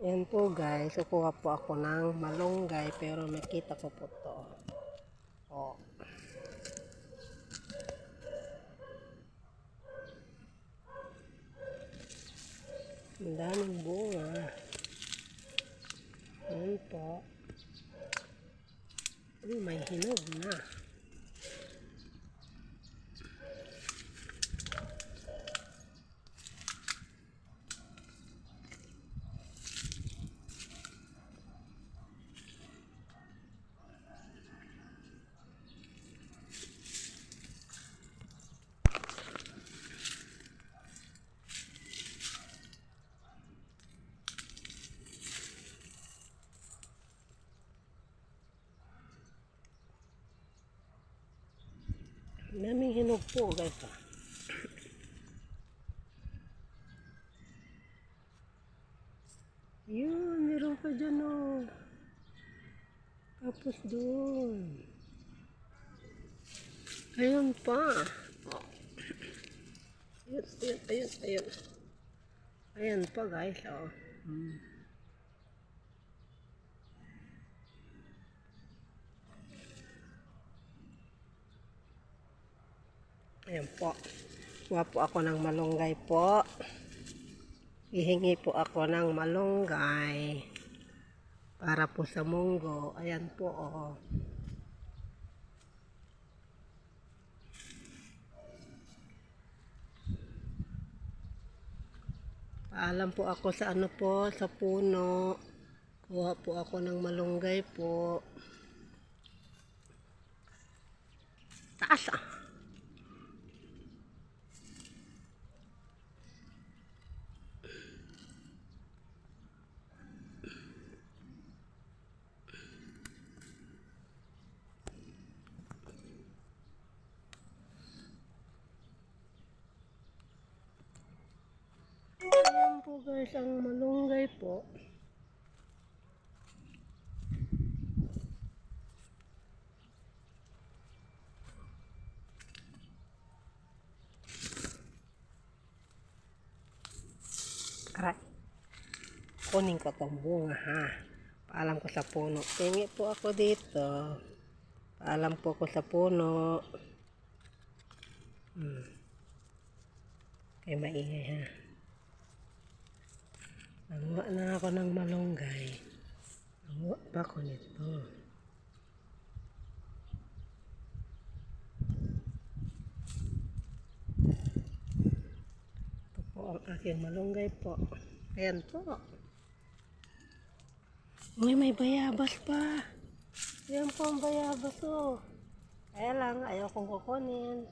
Ayan po guys, kukuha po ako ng malunggay pero makita ko po to. Oh. Ang daming bunga. Ayan po. Uy, may hinog na. Daming hinog po guys. Yun, meron pa dyan oh. Tapos doon. Ayun pa. Oh. Ayun. Ayan pa guys. Oh. Ayan po. Kuha po ako ng malunggay po. Hihingi po ako ng malunggay para po sa munggo. Ayan po oh. Paalam po ako sa ano po, sa puno. Kuha po ako ng malunggay po. Taas ah. Ayan po guys, ang malunggay po. Aray. Kunin ko itong bunga ha. Paalam ko sa puno. Tingi po ako dito. Paalam po ako sa puno. Kaya maingay ha. Nanguha na ako ng malunggay. Nanguha pa ako nito. Ito po ang aking malunggay po. Ayan po. Uy, may bayabas pa. Ayan po ang bayabas oh. Kaya lang, ayaw kong kukunin.